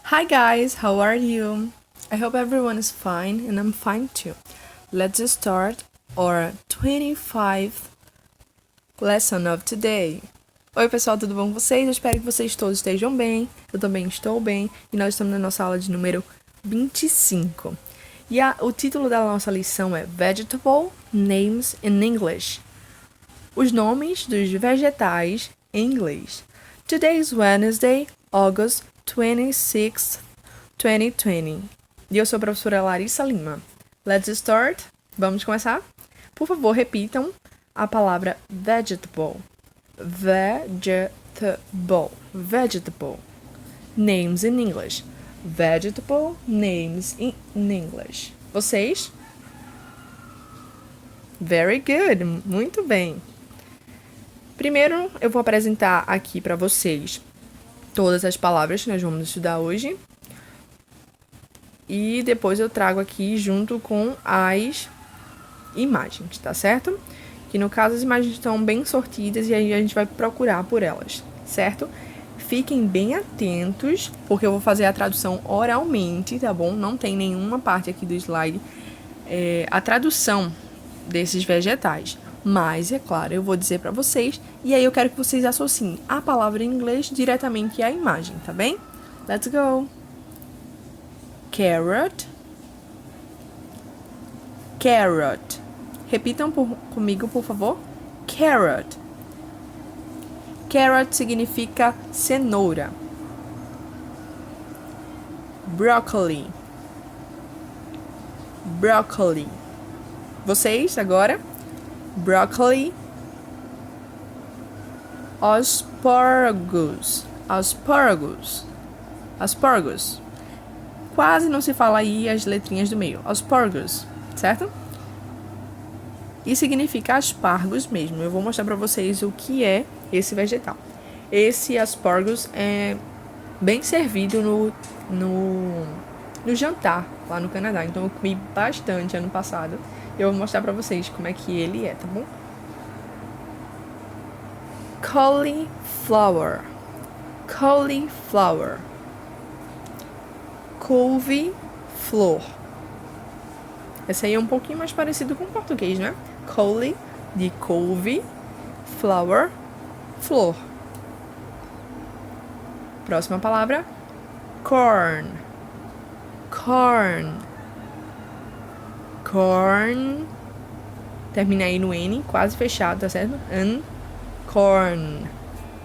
Hi guys, how are you? I hope everyone is fine and I'm fine too. Let's start our 25th lesson of today. Oi pessoal, tudo bom com vocês? Eu espero que vocês todos estejam bem. Eu também estou bem e nós estamos na nossa aula de número 25. E o título da nossa lição é Vegetable Names in English. Os nomes dos vegetais em inglês. Today is Wednesday, August 26th, 2020. E eu sou a professora Larissa Lima. Let's start. Vamos começar? Por favor, repitam a palavra vegetable. Vegetable. Vegetable. Names in English. Vegetable names in English. Vocês? Very good. Muito bem. Primeiro, eu vou apresentar aqui para vocês todas as palavras que nós vamos estudar hoje. E depois eu trago aqui junto com as imagens, tá certo? Que no caso as imagens estão bem sortidas e aí a gente vai procurar por elas, certo? Fiquem bem atentos, porque eu vou fazer a tradução oralmente, tá bom? Não tem nenhuma parte aqui do slide a tradução desses vegetais. Mas, é claro, eu vou dizer para vocês e aí eu quero que vocês associem a palavra em inglês diretamente à imagem, tá bem? Let's go! Carrot. Carrot. Repitam comigo, por favor. Carrot. Carrot significa cenoura. Broccoli. Broccoli. Vocês agora? Broccoli. Asparagus. Asparagus. Asparagus. Quase não se fala aí as letrinhas do meio. Asparagus, certo? E significa aspargos mesmo. Eu vou mostrar pra vocês o que é esse vegetal. Esse asparagus é bem servido no jantar lá no Canadá. Então eu comi bastante ano passado. Eu vou mostrar pra vocês como é que ele é, tá bom? Cauliflower. Cauliflower. Couve-flor. Esse aí é um pouquinho mais parecido com o português, né? Cauli, de couve, flower, flor. Próxima palavra. Corn. Corn. Corn. Termina aí no N, quase fechado, tá certo? Corn.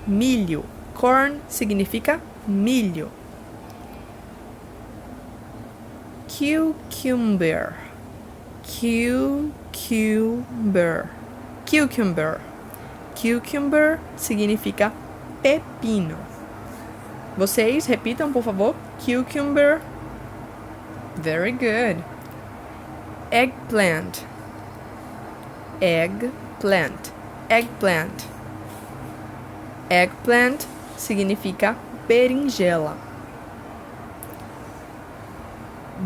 Milho. Corn significa milho. Cucumber. Cucumber. Cucumber. Cucumber significa pepino. Vocês repitam, por favor. Cucumber. Very good. Eggplant. Eggplant. Eggplant. Eggplant significa berinjela.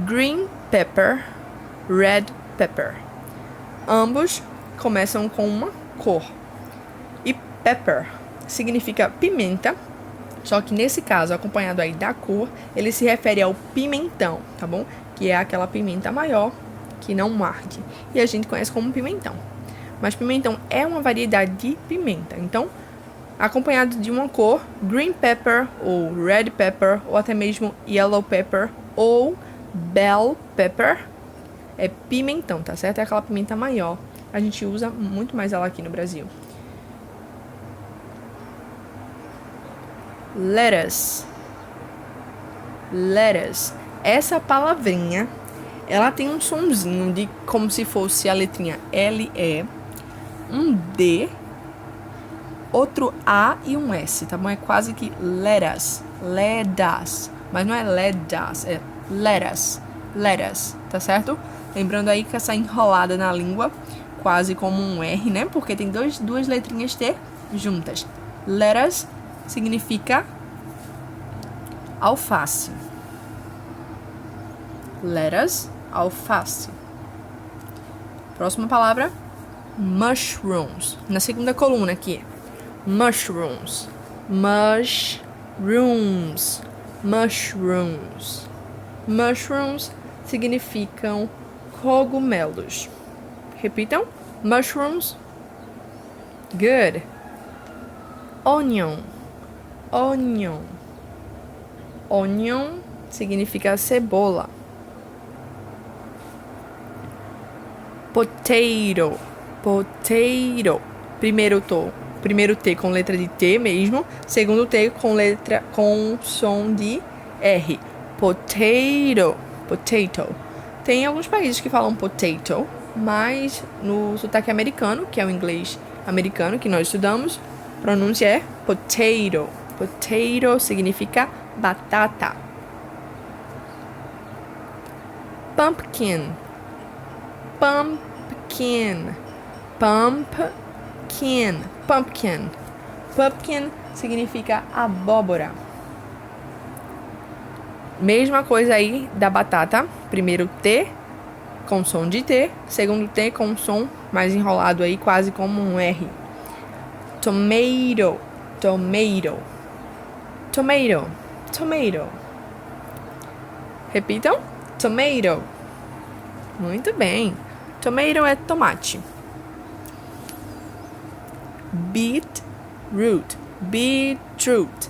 Green pepper, red pepper. Ambos começam com uma cor. E pepper significa pimenta, só que nesse caso, acompanhado aí da cor, ele se refere ao pimentão, tá bom? Que é aquela pimenta maior que não arde. E a gente conhece como pimentão. Mas pimentão é uma variedade de pimenta. Então, acompanhado de uma cor, green pepper ou red pepper ou até mesmo yellow pepper ou bell pepper é pimentão, tá certo? É aquela pimenta maior. A gente usa muito mais ela aqui no Brasil. Lettuce. Lettuce. Essa palavrinha, ela tem um sonzinho de como se fosse a letrinha L-E, um D, outro A e um S, tá bom? É quase que lettuce. Lettuce. Mas não é lettuce, é lettuce. Lettuce, tá certo? Lembrando aí que essa enrolada na língua, quase como um R, né? Porque tem duas letrinhas T juntas. Lettuce significa alface. Lettuce, alface. Próxima palavra, mushrooms. Na segunda coluna aqui. Mushrooms. Mushrooms. Mushrooms. Mushrooms significam cogumelos. Repitam. Mushrooms. Good. Onion. Onion. Onion significa cebola. Potato. Potato. Primeiro T com letra de T mesmo. Segundo T com som de R. Potato. Potato. Tem alguns países que falam potato, mas no sotaque americano, que é o inglês americano que nós estudamos, a pronúncia é potato. Potato significa batata. Pumpkin. Pumpkin. Pumpkin. Pumpkin. Pumpkin significa abóbora. Mesma coisa aí da batata. Primeiro T com som de T. Segundo T com som mais enrolado aí, quase como um R. Tomato. Tomato. Tomato. Tomato. Repitam. Tomato. Muito bem. Tomato é tomate. Beetroot. Beetroot.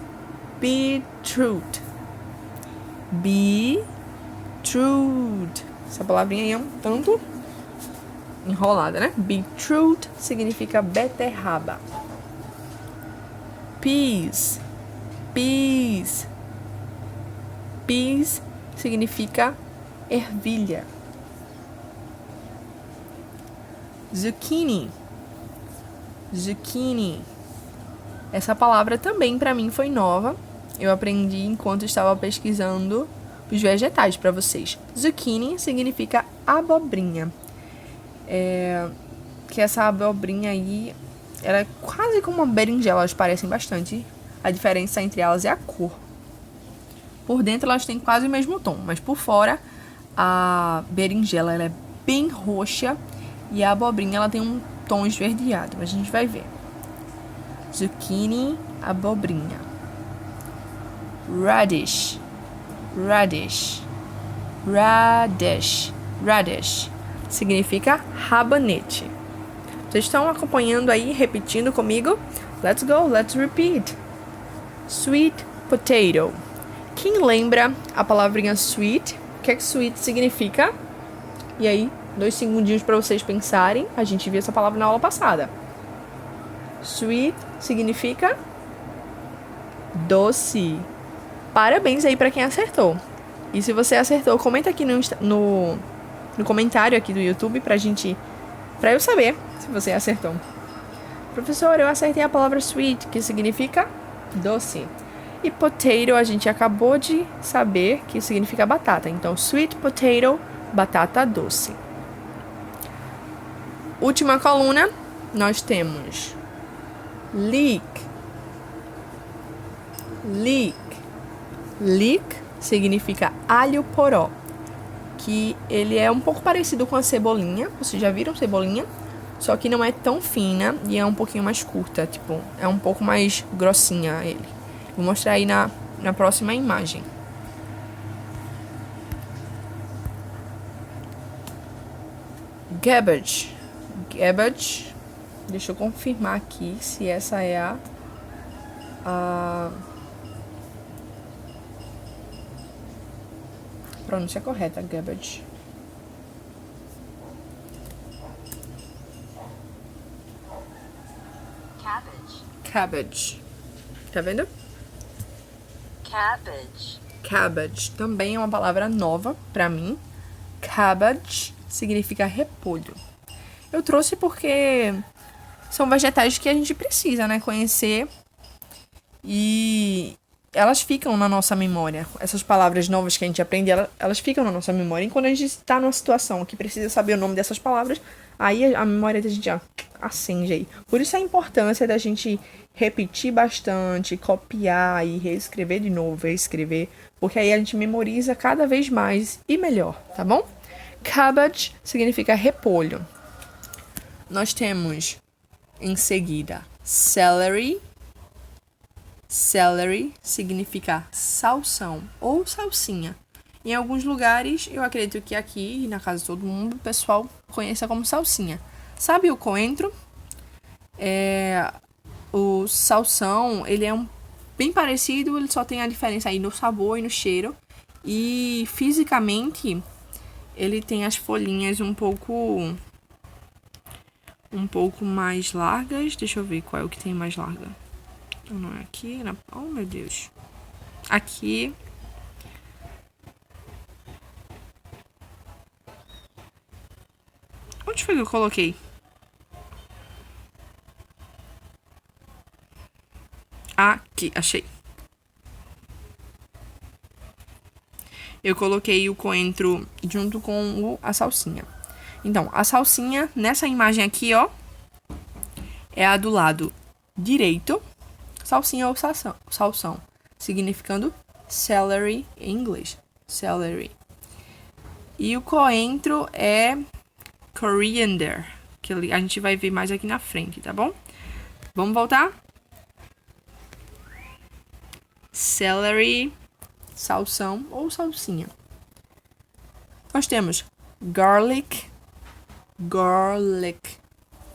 Beetroot. Beetroot. Essa palavrinha aí é um tanto enrolada, né? Beetroot significa beterraba. Peas. Peas. Peas significa ervilha. Zucchini. Zucchini. Essa palavra também para mim foi nova. Eu aprendi enquanto estava pesquisando os vegetais para vocês. Zucchini significa abobrinha. Que essa abobrinha aí, ela é quase como uma berinjela, elas parecem bastante. A diferença entre elas é a cor. Por dentro elas têm quase o mesmo tom, mas por fora a berinjela ela é bem roxa e a abobrinha ela tem um tom esverdeado, mas a gente vai ver. Zucchini, abobrinha. Radish. Radish. Radish. Radish significa rabanete. Vocês estão acompanhando aí, repetindo comigo? Let's go, let's repeat. Sweet potato. Quem lembra a palavrinha sweet? O que é que sweet significa? E aí, 2 segundinhos para vocês pensarem. A gente viu essa palavra na aula passada. Sweet significa doce. Parabéns aí para quem acertou. E se você acertou, comenta aqui no comentário aqui do YouTube pra eu saber se você acertou. Professor, eu acertei a palavra sweet, que significa doce. E potato, a gente acabou de saber que significa batata. Então, sweet potato, batata doce. Última coluna, nós temos leek. Leek. Leek significa alho poró. Que ele é um pouco parecido com a cebolinha. Vocês já viram cebolinha? Só que não é tão fina e é um pouquinho mais curta. Tipo, é um pouco mais grossinha ele. Vou mostrar aí na próxima imagem. Cabbage. Cabbage. Deixa eu confirmar aqui se essa é a pronúncia correta. Cabbage. Cabbage. Cabbage. Tá vendo? Cabbage. Cabbage também é uma palavra nova pra mim. Cabbage significa repolho. Eu trouxe porque são vegetais que a gente precisa, né, conhecer. E elas ficam na nossa memória. Essas palavras novas que a gente aprende, elas ficam na nossa memória. E quando a gente está numa situação que precisa saber o nome dessas palavras, aí a memória da gente acende aí. Por isso a importância da gente repetir bastante, copiar e reescrever de novo, reescrever, porque aí a gente memoriza cada vez mais e melhor, tá bom? Cabbage significa repolho. Nós temos em seguida celery. Celery significa salsão ou salsinha. Em alguns lugares, eu acredito que aqui, na casa de todo mundo, o pessoal conheça como salsinha. Sabe o coentro? O salsão, ele é bem parecido, ele só tem a diferença aí no sabor e no cheiro. E fisicamente, ele tem as folhinhas um pouco mais largas. Deixa eu ver qual é o que tem mais larga. Não é aqui, oh meu Deus. Aqui. Onde foi que eu coloquei? Aqui, achei. Eu coloquei o coentro junto com a salsinha. Então, a salsinha, nessa imagem aqui, ó, é a do lado direito. Salsinha ou salsão, significando celery em inglês. Celery. E o coentro é coriander, que a gente vai ver mais aqui na frente, tá bom? Vamos voltar? Celery, salsão ou salsinha. Nós temos garlic.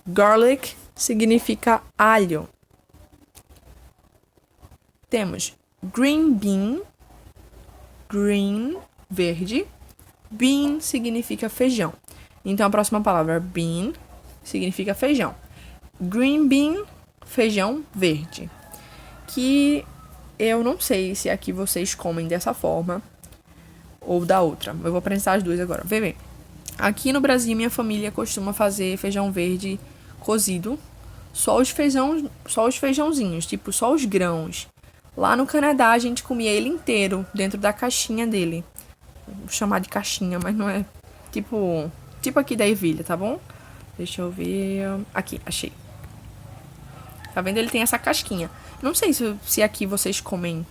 Garlic significa alho. Temos green bean. Green, verde. Bean significa feijão. Então, a próxima palavra, bean, significa feijão. Green bean, feijão verde. Que eu não sei se aqui vocês comem dessa forma ou da outra. Eu vou apresentar as duas agora. Vê bem. Aqui no Brasil, minha família costuma fazer feijão verde cozido. Só os feijãozinhos, tipo, só os grãos. Lá no Canadá, a gente comia ele inteiro, dentro da caixinha dele. Vou chamar de caixinha, mas não é tipo aqui da ervilha, tá bom? Deixa eu ver. Aqui, achei. Tá vendo? Ele tem essa casquinha. Não sei se aqui vocês comem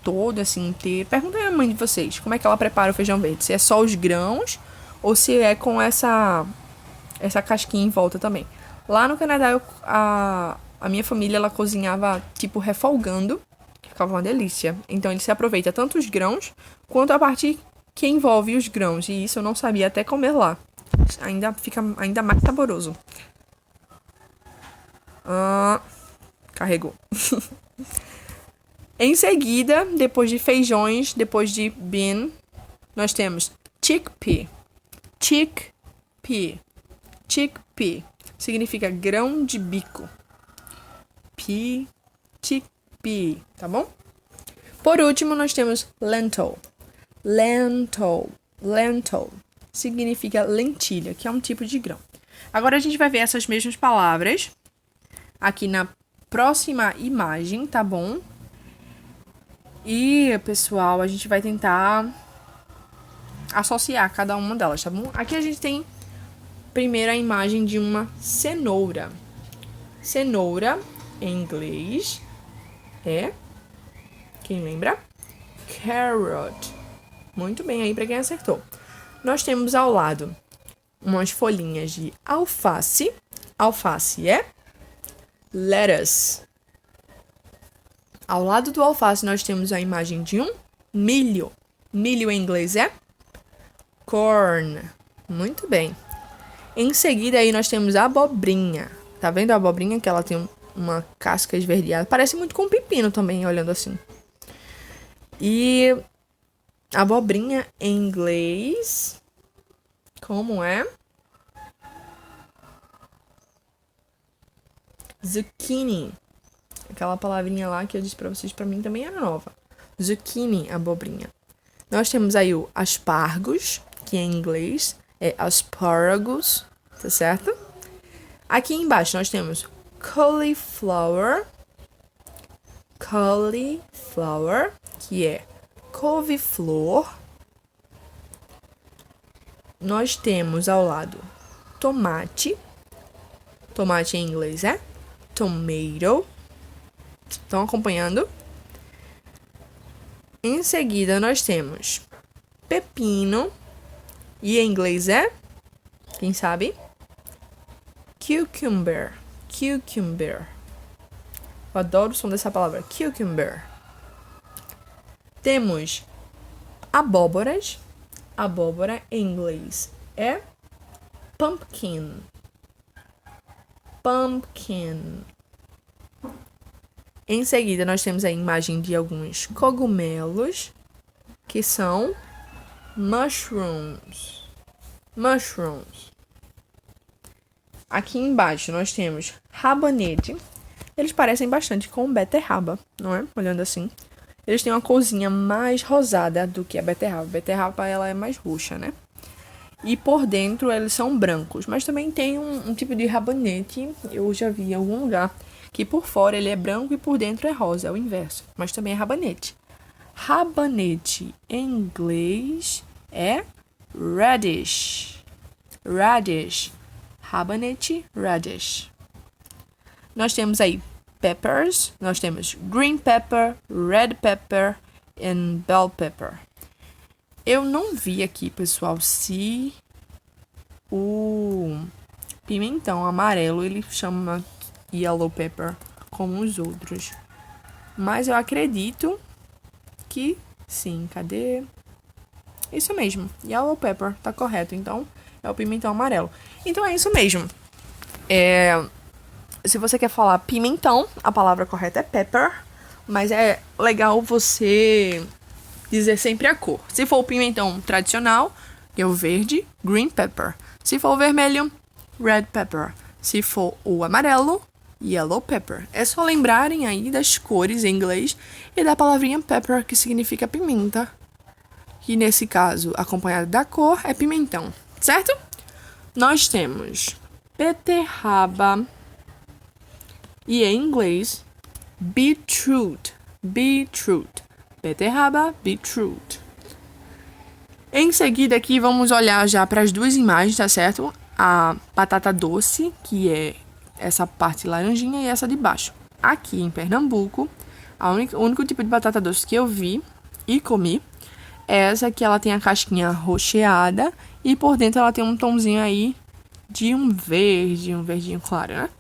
todo, assim, inteiro. Pergunta aí a mãe de vocês, como é que ela prepara o feijão verde? Se é só os grãos ou se é com essa casquinha em volta também. Lá no Canadá, a minha família, ela cozinhava, tipo, refogando, que ficava uma delícia. Então, ele se aproveita tanto os grãos, quanto a parte que envolve os grãos. E isso eu não sabia até comer lá. Fica ainda mais saboroso. Carregou. Em seguida, depois de feijões, depois de bean, nós temos chickpea. Chickpea significa grão de bico. Chickpea, tá bom? Por último, nós temos lentil. Lentil significa lentilha, que é um tipo de grão. Agora a gente vai ver essas mesmas palavras aqui na próxima imagem, tá bom? E, pessoal, a gente vai tentar associar cada uma delas, tá bom? Aqui a gente tem primeiro a imagem de uma cenoura. Cenoura, em inglês, é... Quem lembra? Carrot. Muito bem aí para quem acertou. Nós temos ao lado umas folhinhas de alface. Alface é lettuce. Ao lado do alface nós temos a imagem de um milho. Milho em inglês é corn. Muito bem. Em seguida aí nós temos a abobrinha. Tá vendo a abobrinha que ela tem uma casca esverdeada? Parece muito com pepino também, olhando assim. E abobrinha em inglês, como é? Zucchini. Aquela palavrinha lá que eu disse pra vocês, pra mim também era nova. Zucchini, abobrinha. Nós temos aí o aspargos, que em inglês é asparagus, tá certo? Aqui embaixo nós temos cauliflower, que é couve-flor. Nós temos ao lado tomate. Tomate em inglês é tomato. Estão acompanhando? Em seguida nós temos pepino. E em inglês é, quem sabe? Cucumber. Eu adoro o som dessa palavra, cucumber. Temos abóboras. Abóbora em inglês é pumpkin. Pumpkin. Em seguida, nós temos a imagem de alguns cogumelos, que são mushrooms. Mushrooms. Aqui embaixo nós temos rabanete. Eles parecem bastante com beterraba, não é? Olhando assim. Eles têm uma corzinha mais rosada do que a beterraba. A beterraba, ela é mais roxa, né? E por dentro eles são brancos. Mas também tem um tipo de rabanete, eu já vi em algum lugar, que por fora ele é branco e por dentro é rosa. É o inverso. Mas também é rabanete. Rabanete em inglês é radish. Radish. Rabanete, radish. Nós temos aí peppers, nós temos green pepper, red pepper e bell pepper. Eu não vi aqui, pessoal, se o pimentão amarelo ele chama yellow pepper como os outros. Mas eu acredito que sim. Cadê? Isso mesmo, yellow pepper, tá correto. Então, é o pimentão amarelo. Então, é isso mesmo. Se você quer falar pimentão, a palavra correta é pepper. Mas é legal você dizer sempre a cor. Se for o pimentão tradicional, que é o verde, green pepper. Se for o vermelho, red pepper. Se for o amarelo, yellow pepper. É só lembrarem aí das cores em inglês e da palavrinha pepper, que significa pimenta. Que nesse caso, acompanhado da cor, é pimentão. Certo? Nós temos beterraba e em inglês beetroot. Beetroot. Beterraba, beetroot. Em seguida aqui vamos olhar já para as duas imagens, tá certo? A batata doce, que é essa parte laranjinha, e essa de baixo. Aqui em Pernambuco, o único tipo de batata doce que eu vi e comi é essa que ela tem a casquinha rocheada e por dentro ela tem um tomzinho aí de um verdinho claro, né?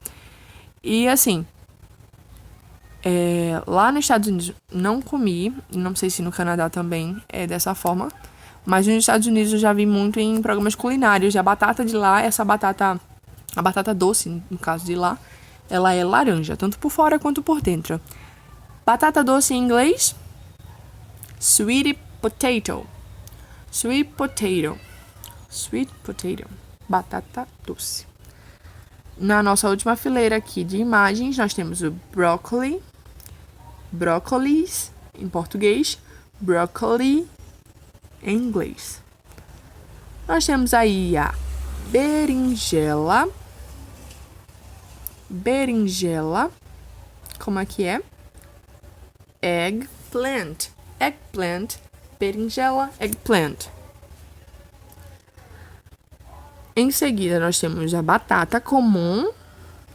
E assim, lá nos Estados Unidos não comi, não sei se no Canadá também é dessa forma, mas nos Estados Unidos eu já vi muito em programas culinários. E a batata de lá, a batata doce, no caso de lá, ela é laranja, tanto por fora quanto por dentro. Batata doce em inglês, sweet potato. Sweet potato. Sweet potato. Batata doce. Na nossa última fileira aqui de imagens, nós temos o broccoli. Brócolis em português. Broccoli em inglês. Nós temos aí a berinjela. Berinjela. Como é que é? Eggplant. Eggplant. Berinjela, eggplant. Em seguida, nós temos a batata comum,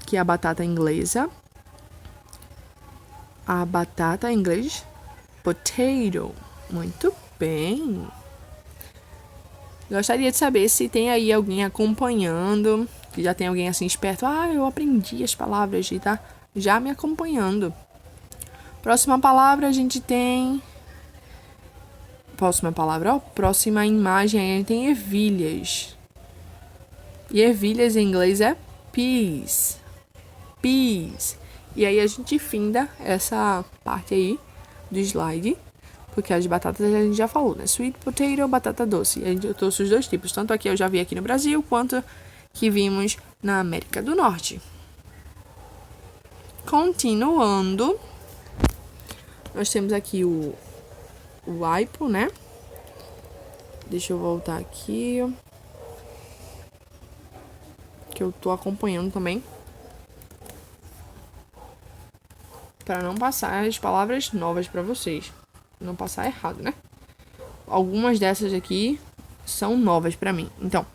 que é a batata inglesa. A batata em inglês, potato. Muito bem. Gostaria de saber se tem aí alguém acompanhando, que já tem alguém assim esperto. Eu aprendi as palavras e tá já me acompanhando. Próxima palavra a gente tem... Próxima imagem a gente tem ervilhas. E ervilhas em inglês é peas. Peas. E aí a gente finda essa parte aí do slide, porque as batatas a gente já falou, né? Sweet potato, batata doce. Eu trouxe os dois tipos. Tanto aqui eu já vi aqui no Brasil, quanto que vimos na América do Norte. Continuando, nós temos aqui o aipo, né? Deixa eu voltar aqui, que eu tô acompanhando também, para não passar as palavras novas para vocês, não passar errado, né? Algumas dessas aqui são novas para mim. Então,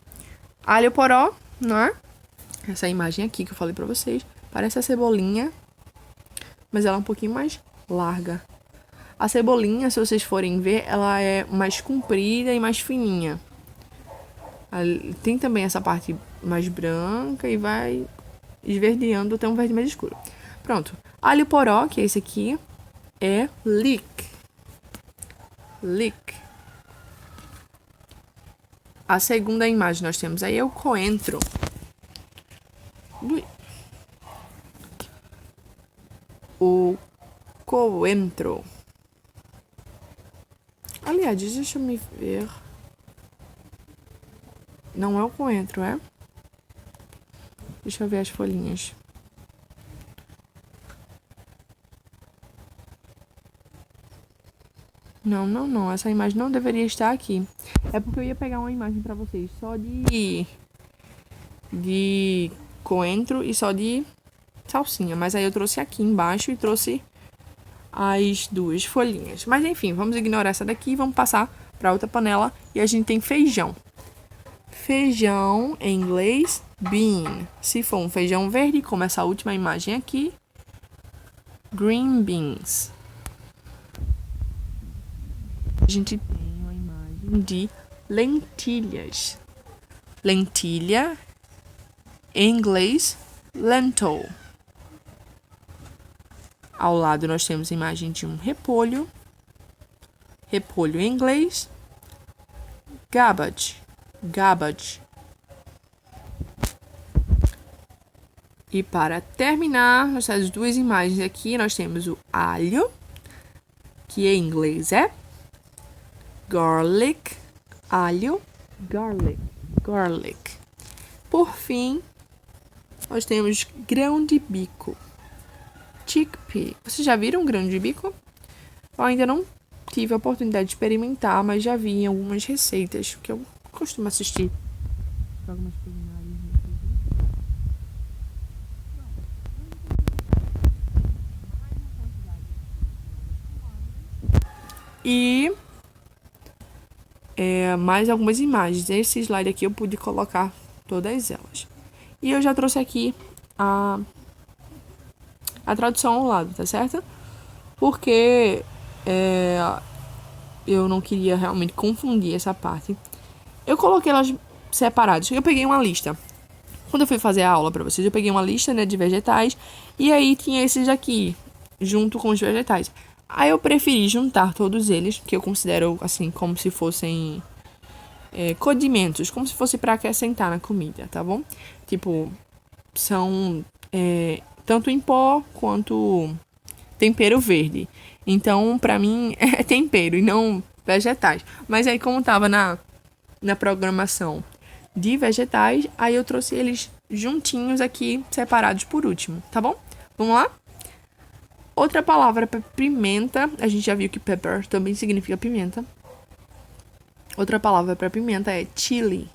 alho poró, não é? Essa imagem aqui que eu falei para vocês parece a cebolinha, mas ela é um pouquinho mais larga. A cebolinha, se vocês forem ver, ela é mais comprida e mais fininha. Tem também essa parte mais branca e vai esverdeando até um verde mais escuro. Pronto. Alho poró, que é esse aqui, é leek. Leek. A segunda imagem nós temos aí é o coentro. Ui. O coentro. Aliás, deixa eu me ver. Não é o coentro, é? Deixa eu ver as folhinhas. Não. Essa imagem não deveria estar aqui. É porque eu ia pegar uma imagem pra vocês só de coentro e só de salsinha. Mas aí eu trouxe aqui embaixo e trouxe as duas folhinhas. Mas enfim, vamos ignorar essa daqui e vamos passar pra outra panela. E a gente tem feijão. Feijão, em inglês, bean. Se for um feijão verde, como essa última imagem aqui, green beans. A gente tem uma imagem de lentilhas. Lentilha, em inglês, lentil. Ao lado nós temos a imagem de um repolho. Repolho em inglês, cabbage. Cabbage. E para terminar, nessas duas imagens aqui, nós temos o alho, que em inglês é garlic. Alho, garlic. Por fim, nós temos grão de bico, chickpea. Vocês já viram grão de bico? Eu ainda não tive a oportunidade de experimentar, mas já vi em algumas receitas que eu costumo assistir. E mais algumas imagens. Esse slide aqui eu pude colocar todas elas. E eu já trouxe aqui a tradução ao lado, tá certo? Porque eu não queria realmente confundir essa parte. Eu coloquei elas separadas. Eu peguei uma lista. Quando eu fui fazer a aula pra vocês, eu peguei uma lista, né, de vegetais. E aí tinha esses aqui, junto com os vegetais. Aí eu preferi juntar todos eles, que eu considero, assim, como se fossem condimentos. Como se fosse pra acrescentar na comida, tá bom? Tipo, são tanto em pó quanto tempero verde. Então, pra mim, é tempero e não vegetais. Mas aí, como tava na programação de vegetais, aí eu trouxe eles juntinhos aqui, separados por último, tá bom? Vamos lá? Outra palavra para pimenta, a gente já viu que pepper também significa pimenta. Outra palavra para pimenta é chili.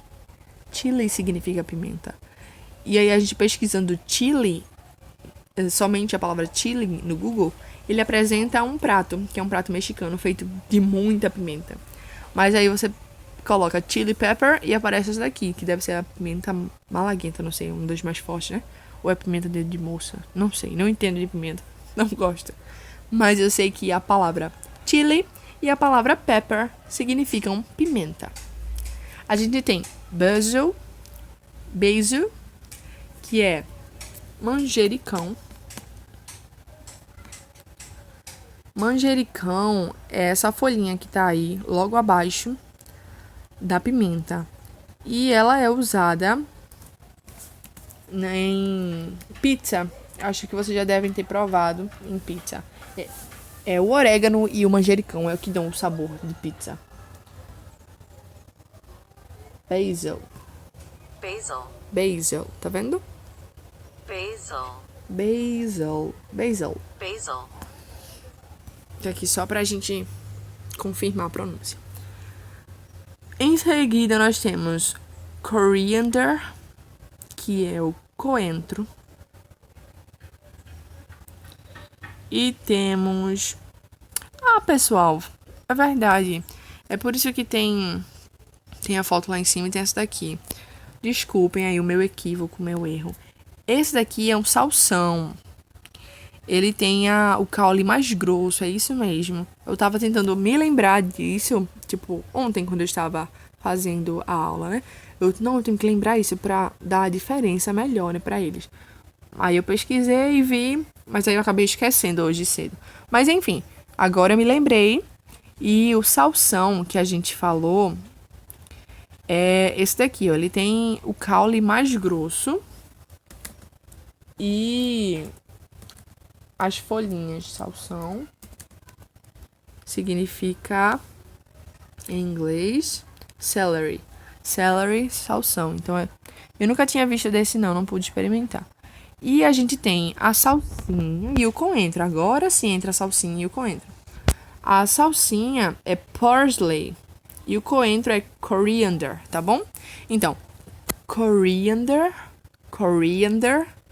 Chili significa pimenta. E aí a gente pesquisando chili, somente a palavra chili no Google, ele apresenta um prato, que é um prato mexicano feito de muita pimenta. Mas aí você coloca chili pepper e aparece essa daqui, que deve ser a pimenta malagueta, não sei, um dos mais fortes, né? Ou é pimenta de moça, não sei, não entendo de pimenta, não gosto. Mas eu sei que a palavra chili e a palavra pepper significam pimenta. A gente tem basil, que é manjericão. Manjericão é essa folhinha que tá aí, logo abaixo da pimenta. E ela é usada em pizza. Acho que vocês já devem ter provado em pizza. É o orégano e o manjericão é o que dão o sabor de pizza. Basil, tá vendo? Basil. Tá aqui só pra gente confirmar a pronúncia. Em seguida, nós temos coriander, que é o coentro. E temos... pessoal, é verdade. É por isso que tem a foto lá em cima e tem essa daqui. Desculpem aí o meu equívoco, o meu erro. Esse daqui é um salsão. Ele tem o caule mais grosso, é isso mesmo. Eu tava tentando me lembrar disso, tipo, ontem quando eu estava fazendo a aula, né? Eu tenho que lembrar isso pra dar a diferença melhor, né, pra eles. Aí eu pesquisei e vi Mas aí eu acabei esquecendo hoje cedo. Mas enfim, agora eu me lembrei. E o salsão que a gente falou é esse daqui, ó. Ele tem o caule mais grosso e as folhinhas. Salsão significa, em inglês, celery. Celery, salsão. Então, eu nunca tinha visto desse não pude experimentar. E a gente tem a salsinha e o coentro. Agora sim entra a salsinha e o coentro. A salsinha é parsley e o coentro é coriander, tá bom? Então, coriander,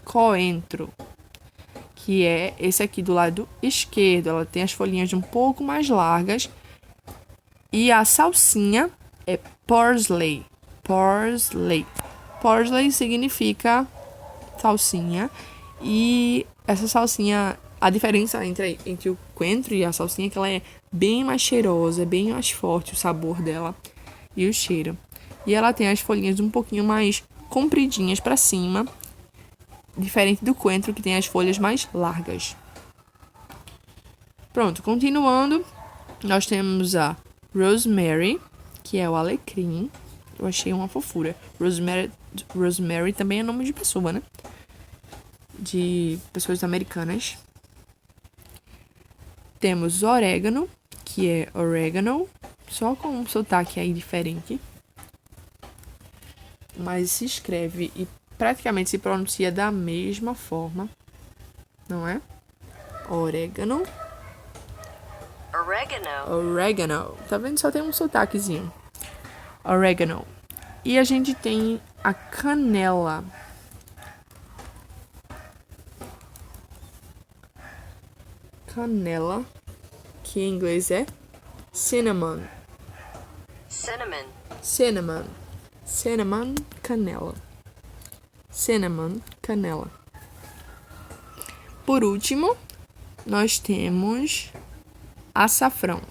coentro, que é esse aqui do lado esquerdo. Ela tem as folhinhas um pouco mais largas. E a salsinha é parsley. Parsley significa salsinha. E essa salsinha, a diferença entre o coentro e a salsinha é que ela é bem mais cheirosa, é bem mais forte o sabor dela e o cheiro. E ela tem as folhinhas um pouquinho mais compridinhas para cima, diferente do coentro que tem as folhas mais largas. Pronto, continuando, nós temos a rosemary, que é o alecrim. Eu achei uma fofura. Rosemary também é nome de pessoa, né? De pessoas americanas. Temos orégano, que é oregano, só com um sotaque aí diferente. Mas se escreve e praticamente se pronuncia da mesma forma, não é? Orégano. Oregano. Tá vendo? Só tem um sotaquezinho. Oregano. E a gente tem a canela. Canela, que em inglês é cinnamon, canela. Cinnamon, canela. Por último, nós temos açafrão.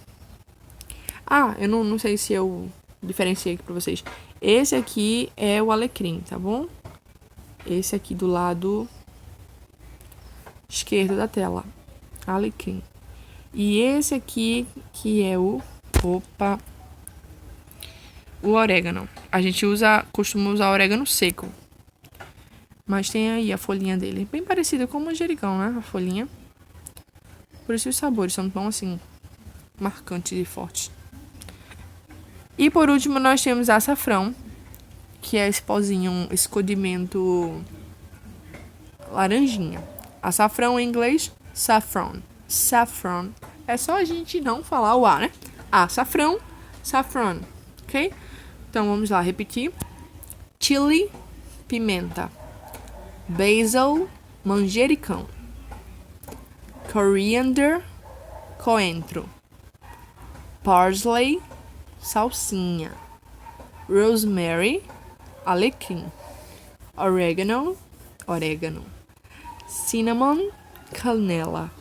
Eu não sei se eu diferenciei aqui pra vocês. Esse aqui é o alecrim, tá bom? Esse aqui do lado esquerdo da tela. Alecrim. E esse aqui que é o orégano. A gente costuma usar orégano seco. Mas tem aí a folhinha dele. Bem parecido com o manjericão, né? A folhinha. Por isso os sabores são tão assim marcantes e fortes. E por último nós temos açafrão, que é esse pozinho, esse condimento laranjinha. Açafrão em inglês, saffron. É só a gente não falar o A, né? Açafrão, saffron, ok? Então vamos lá repetir. Chili, pimenta. Basil, manjericão. Coriander, coentro. Parsley, salsinha. Rosemary, alecrim. Orégano. Cinnamon, canela.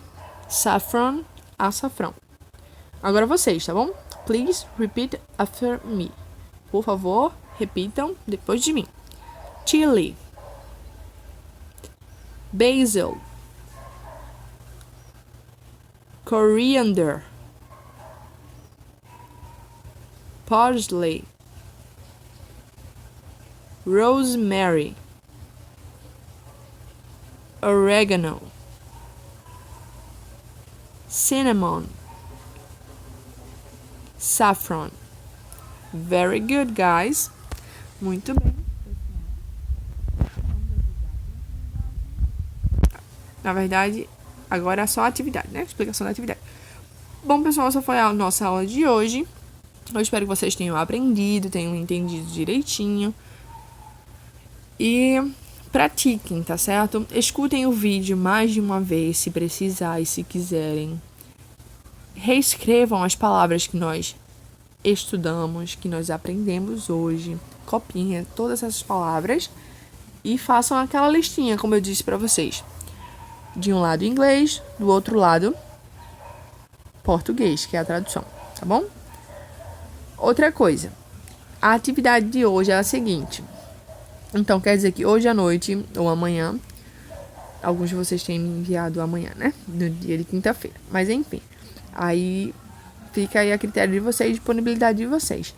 Saffron, açafrão. Agora vocês, tá bom? Please repeat after me. Por favor, repitam depois de mim. Chili. Basil. Coriander. Parsley. Rosemary. Oregano. Cinnamon. Saffron. Very good, guys. Muito bem. Na verdade, agora é só a atividade, né? Explicação da atividade. Bom, pessoal, essa foi a nossa aula de hoje. Eu espero que vocês tenham aprendido, tenham entendido direitinho. E pratiquem, tá certo? Escutem o vídeo mais de uma vez, se precisar e se quiserem. Reescrevam as palavras que nós estudamos, que nós aprendemos hoje. Copiem todas essas palavras e façam aquela listinha, como eu disse pra vocês. De um lado inglês, do outro lado português, que é a tradução, tá bom? Outra coisa, a atividade de hoje é a seguinte. Então, quer dizer que hoje à noite ou amanhã, Alguns de vocês têm me enviado amanhã, né? No dia de quinta-feira. Mas enfim, aí fica aí a critério de vocês, disponibilidade de vocês.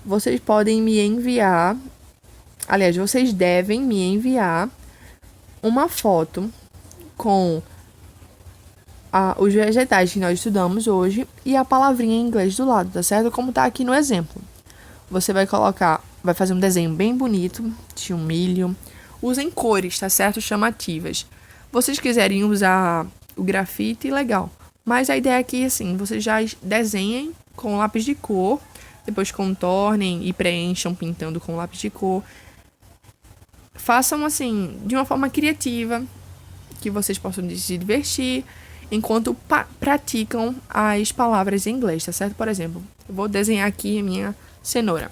Vocês podem me enviar, aliás, vocês devem me enviar uma foto com os vegetais que nós estudamos hoje e a palavrinha em inglês do lado, tá certo? Como tá aqui no exemplo. Você vai fazer um desenho bem bonito de um milho. Usem cores, tá certo? Chamativas. Vocês quiserem usar o grafite, legal. Mas a ideia aqui é assim, vocês já desenhem com lápis de cor, depois contornem e preencham pintando com lápis de cor. Façam assim, de uma forma criativa, que vocês possam se divertir, enquanto praticam as palavras em inglês, tá certo? Por exemplo, eu vou desenhar aqui a minha cenoura.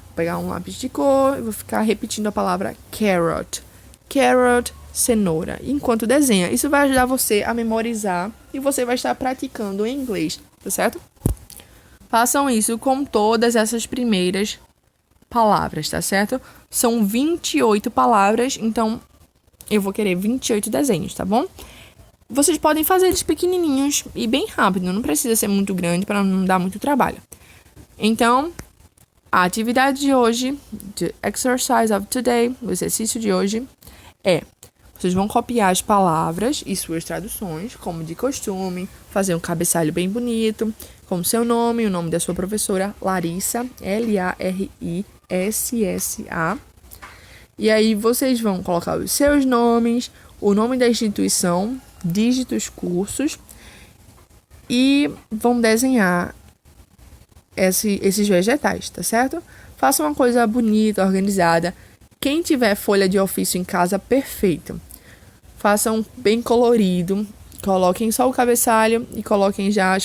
Vou pegar um lápis de cor e vou ficar repetindo a palavra carrot. Carrot, cenoura. Enquanto desenha, isso vai ajudar você a memorizar e você vai estar praticando em inglês, tá certo? Façam isso com todas essas primeiras palavras, tá certo? São 28 palavras, então eu vou querer 28 desenhos, tá bom? Vocês podem fazer eles pequenininhos e bem rápido, não precisa ser muito grande para não dar muito trabalho. Então, a atividade de hoje, the exercise of today, o exercício de hoje vocês vão copiar as palavras e suas traduções, como de costume, fazer um cabeçalho bem bonito, com seu nome, o nome da sua professora, Larissa, Larissa. E aí vocês vão colocar os seus nomes, o nome da instituição, dígitos, cursos, e vão desenhar esses vegetais, tá certo? Faça uma coisa bonita, organizada. Quem tiver folha de ofício em casa, perfeito. Façam bem colorido, coloquem só o cabeçalho e coloquem já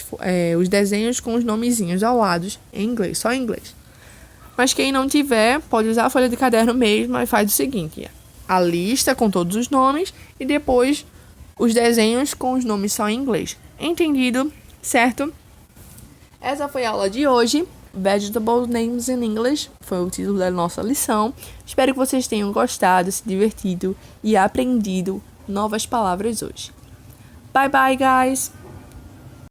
os desenhos com os nomezinhos ao lado, em inglês, só em inglês. Mas quem não tiver, pode usar a folha de caderno mesmo e faz o seguinte: a lista com todos os nomes e depois os desenhos com os nomes só em inglês. Entendido? Certo? Essa foi a aula de hoje. Vegetable Names in English foi o título da nossa lição. Espero que vocês tenham gostado, se divertido e aprendido novas palavras hoje. Bye bye, guys!